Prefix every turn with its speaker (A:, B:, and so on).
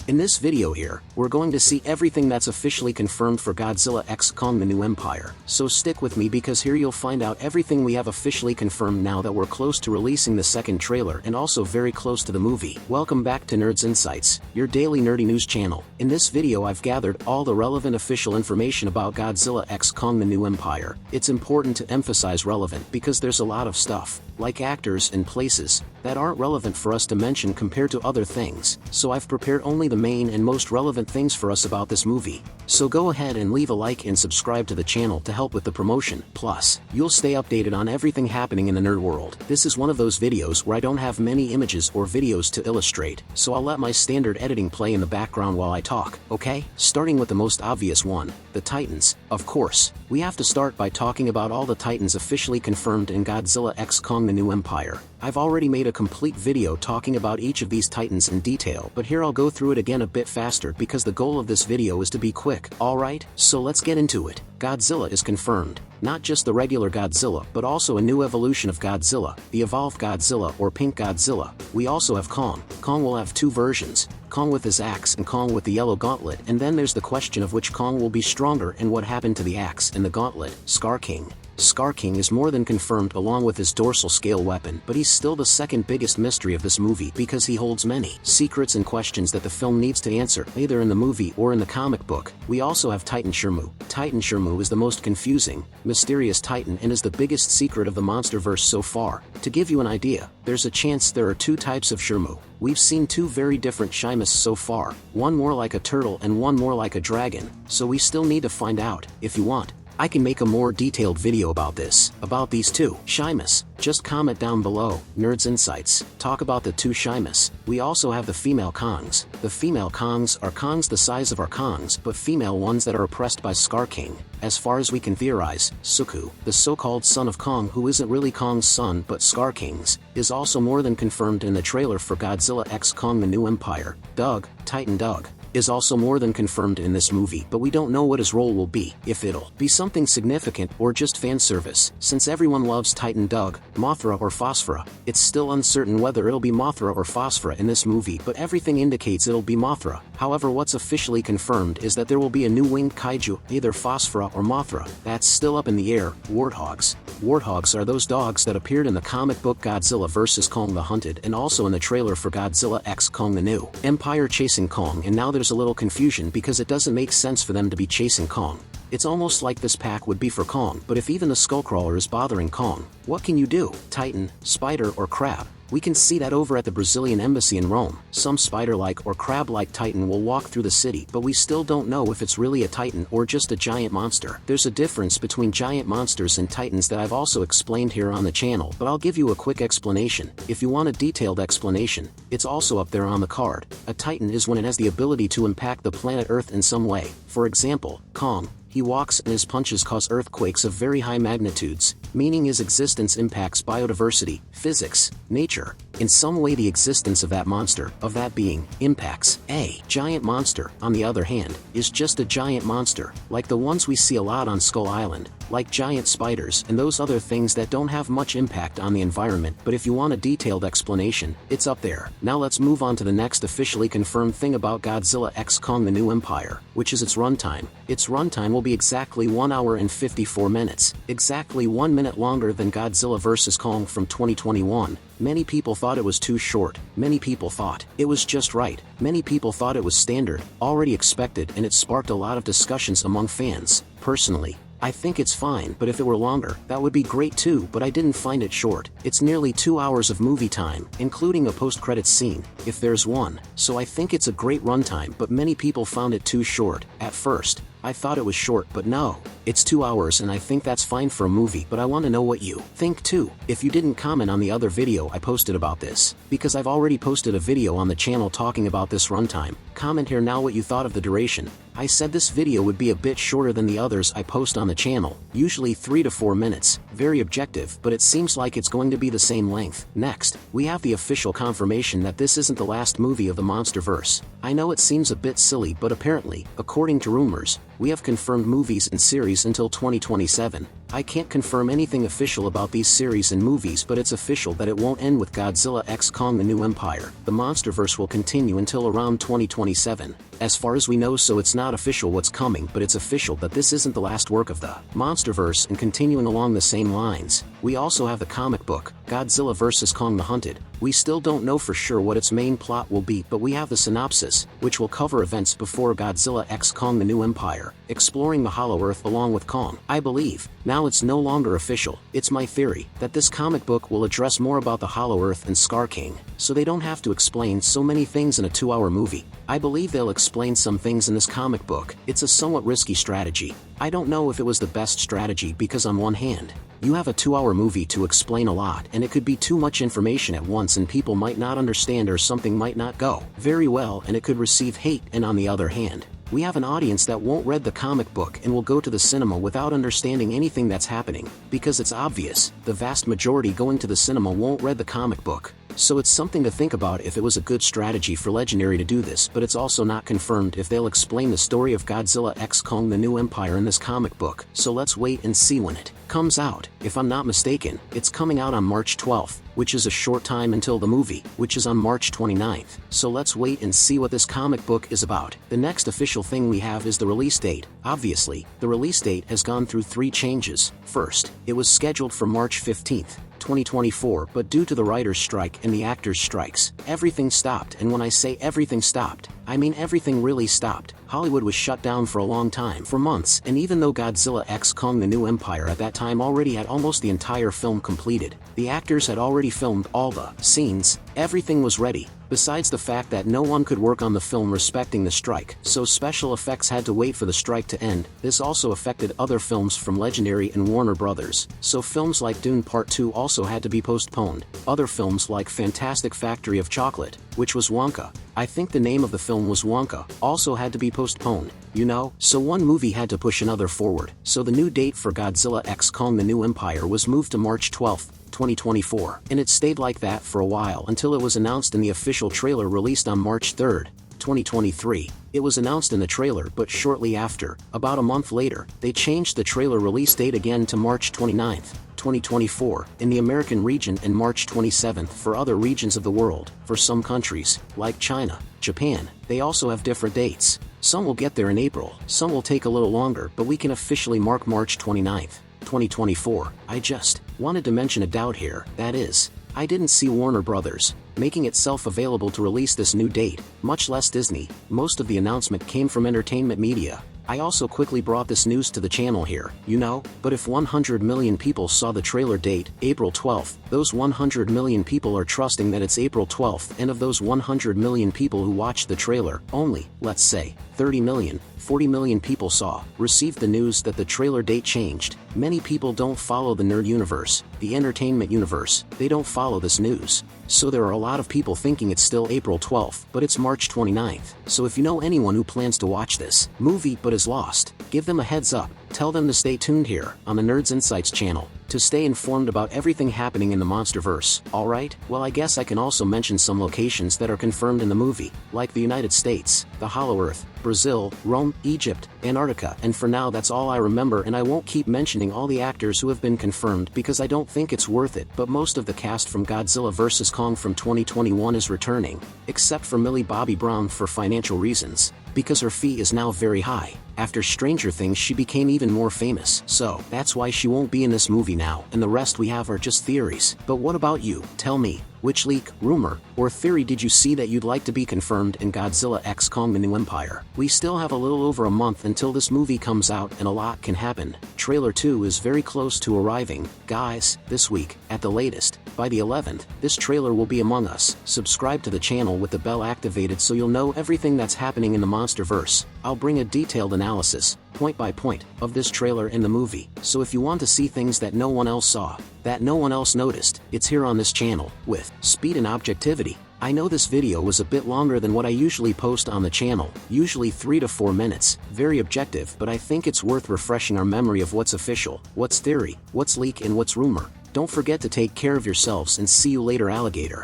A: In this video here, we're going to see everything that's officially confirmed for Godzilla x Kong: The New Empire, so stick with me because here you'll find out everything we have officially confirmed now that we're close to releasing the second trailer and also very close to the movie. Welcome back to Nerds Insights, your daily nerdy news channel. In this video I've gathered all the relevant official information about Godzilla x Kong: The New Empire. It's important to emphasize relevant because there's a lot of stuff, like actors and places, that aren't relevant for us to mention compared to other things, so I've prepared only the main and most relevant things for us about this movie. So go ahead and leave a like and subscribe to the channel to help with the promotion. Plus, you'll stay updated on everything happening in the nerd world. This is one of those videos where I don't have many images or videos to illustrate, so I'll let my standard editing play in the background while I talk, okay? Starting with the most obvious one, the Titans. Of course, we have to start by talking about all the Titans officially confirmed in Godzilla x Kong: The New Empire. I've already made a complete video talking about each of these Titans in detail, but here I'll go through it again a bit faster because the goal of this video is to be quick, alright? So let's get into it. Godzilla is confirmed. Not just the regular Godzilla, but also a new evolution of Godzilla, the evolved Godzilla or Pink Godzilla. We also have Kong. Kong will have two versions, Kong with his axe and Kong with the yellow gauntlet, and then there's the question of which Kong will be stronger and what happened to the axe and the gauntlet. Scar King. Scar King is more than confirmed along with his dorsal scale weapon, but he's still the second biggest mystery of this movie because he holds many secrets and questions that the film needs to answer, either in the movie or in the comic book. We also have Titan Shirmu. Titan Shirmu is the most confusing, mysterious Titan and is the biggest secret of the monsterverse so far. To give you an idea, there's a chance there are two types of Shirmu. We've seen two very different Shimas so far, one more like a turtle and one more like a dragon, so we still need to find out. If you want, I can make a more detailed video about these two Shimas. Just comment down below, Nerds Insights. Talk about the two Shimas. We also have the female Kongs. The female Kongs are Kongs the size of our Kongs, but female ones that are oppressed by Scar King. As far as we can theorize, Suku, the so-called son of Kong who isn't really Kong's son but Scar King's, is also more than confirmed in the trailer for Godzilla x Kong: The New Empire. Doug, Titan Doug, is also more than confirmed in this movie, but we don't know what his role will be, if it'll be something significant or just fan service. Since everyone loves Titan Doug, Mothra or Phosphora, it's still uncertain whether it'll be Mothra or Phosphora in this movie, but everything indicates it'll be Mothra. However, what's officially confirmed is that there will be a new winged kaiju, either Phosphora or Mothra. That's still up in the air. Warthogs. Warthogs are those dogs that appeared in the comic book Godzilla vs. Kong the Hunted and also in the trailer for Godzilla x Kong: The New Empire chasing Kong, and now there's a little confusion because it doesn't make sense for them to be chasing Kong. It's almost like this pack would be for Kong, but if even the Skullcrawler is bothering Kong, what can you do? Titan, spider or crab? We can see that over at the Brazilian embassy in Rome. Some spider-like or crab-like Titan will walk through the city, but we still don't know if it's really a Titan or just a giant monster. There's a difference between giant monsters and Titans that I've also explained here on the channel, but I'll give you a quick explanation. If you want a detailed explanation, it's also up there on the card. A Titan is when it has the ability to impact the planet Earth in some way. For example, Kong. He walks and his punches cause earthquakes of very high magnitudes, meaning his existence impacts biodiversity, physics, nature. In some way the existence of that monster, of that being, impacts. A giant monster, on the other hand, is just a giant monster, like the ones we see a lot on Skull Island, like giant spiders and those other things that don't have much impact on the environment, but if you want a detailed explanation, it's up there. Now let's move on to the next officially confirmed thing about Godzilla x Kong: The New Empire, which is its runtime. Its runtime will be exactly 1 hour and 54 minutes, exactly 1 minute longer than Godzilla vs. Kong from 2021. Many people thought it was too short, many people thought it was just right, many people thought it was standard, already expected, and it sparked a lot of discussions among fans. Personally, I think it's fine, but if it were longer, that would be great too, but I didn't find it short. It's nearly 2 hours of movie time, including a post-credits scene, if there's one, so I think it's a great runtime, but many people found it too short. At first, I thought it was short, but no, it's 2 hours and I think that's fine for a movie, but I want to know what you think too. If you didn't comment on the other video I posted about this, because I've already posted a video on the channel talking about this runtime, comment here now what you thought of the duration. I said this video would be a bit shorter than the others I post on the channel, usually 3 to 4 minutes, very objective, but it seems like it's going to be the same length. Next, we have the official confirmation that this isn't the last movie of the MonsterVerse. I know it seems a bit silly, but apparently, according to rumors, we have confirmed movies and series until 2027. I can't confirm anything official about these series and movies, but it's official that it won't end with Godzilla x Kong: The New Empire. The MonsterVerse will continue until around 2027. As far as we know, so it's not official what's coming, but it's official that this isn't the last work of the MonsterVerse. And continuing along the same lines, we also have the comic book, Godzilla vs. Kong the Hunted. We still don't know for sure what its main plot will be, but we have the synopsis, which will cover events before Godzilla x Kong: The New Empire, exploring the Hollow Earth along with Kong. I believe, now it's no longer official, it's my theory, that this comic book will address more about the Hollow Earth and Scar King, so they don't have to explain so many things in a 2-hour movie. I believe they'll explain some things in this comic book. It's a somewhat risky strategy. I don't know if it was the best strategy, because on one hand, you have a 2-hour movie to explain a lot, and it could be too much information at once and people might not understand, or something might not go very well and it could receive hate. And on the other hand, we have an audience that won't read the comic book and will go to the cinema without understanding anything that's happening, because it's obvious, the vast majority going to the cinema won't read the comic book. So it's something to think about if it was a good strategy for Legendary to do this, but it's also not confirmed if they'll explain the story of Godzilla x Kong: The New Empire in this comic book, so let's wait and see when it comes out. If I'm not mistaken, it's coming out on March 12th, which is a short time until the movie, which is on March 29th, so let's wait and see what this comic book is about. The next official thing we have is the release date. Obviously, the release date has gone through 3 changes. First, it was scheduled for March 15th. 2024, but due to the writer's strike and the actors' strikes, everything stopped. And when I say everything stopped, I mean everything really stopped. Hollywood was shut down for a long time, for months, and even though Godzilla x Kong: The New Empire at that time already had almost the entire film completed, the actors had already filmed all the scenes, everything was ready. Besides the fact that no one could work on the film respecting the strike, so special effects had to wait for the strike to end. This also affected other films from Legendary and Warner Brothers, so films like Dune Part 2 also had to be postponed. Other films like Fantastic Factory of Chocolate, which was Wonka, I think the name of the film was Wonka, also had to be postponed, you know? So one movie had to push another forward, so the new date for Godzilla x Kong: The New Empire was moved to March 12th. 2024, and it stayed like that for a while until it was announced in the official trailer released on March 3rd, 2023. It was announced in the trailer, but shortly after, about a month later, they changed the trailer release date again to March 29th, 2024, in the American region, and March 27th for other regions of the world. For some countries, like China, Japan, they also have different dates. Some will get there in April, some will take a little longer, but we can officially mark March 29th. 2024. I just wanted to mention a doubt here, that is, I didn't see Warner Brothers making itself available to release this new date, much less Disney. Most of the announcement came from entertainment media. I also quickly brought this news to the channel here, you know, but if 100 million people saw the trailer date, April 12th, those 100 million people are trusting that it's April 12th, and of those 100 million people who watched the trailer, only, let's say, 30 million, 40 million people received the news that the trailer date changed. Many people don't follow the nerd universe, the entertainment universe, they don't follow this news. So there are a lot of people thinking it's still April 12th, but it's March 29th. So if you know anyone who plans to watch this movie but is lost, give them a heads up. Tell them to stay tuned here on the Nerds Insights channel to stay informed about everything happening in the MonsterVerse. Alright, well, I guess I can also mention some locations that are confirmed in the movie, like the United States, the Hollow Earth, Brazil, Rome, Egypt, Antarctica, and for now that's all I remember, and I won't keep mentioning all the actors who have been confirmed because I don't think it's worth it, but most of the cast from Godzilla vs. Kong from 2021 is returning, except for Millie Bobby Brown for financial reasons, because her fee is now very high. After Stranger Things she became even more famous, so that's why she won't be in this movie now, and the rest we have are just theories. But what about you? Tell me, which leak, rumor, or theory did you see that you'd like to be confirmed in Godzilla x Kong: The New Empire? We still have a little over a month until this movie comes out, and a lot can happen. Trailer 2 is very close to arriving, guys, this week, at the latest. By the 11th, this trailer will be among us. Subscribe to the channel with the bell activated so you'll know everything that's happening in the MonsterVerse. I'll bring a detailed analysis, point by point, of this trailer and the movie, so if you want to see things that no one else saw, that no one else noticed, it's here on this channel, with speed and objectivity. I know this video was a bit longer than what I usually post on the channel, usually 3 to 4 minutes, very objective, but I think it's worth refreshing our memory of what's official, what's theory, what's leak, and what's rumor. Don't forget to take care of yourselves, and see you later, alligator.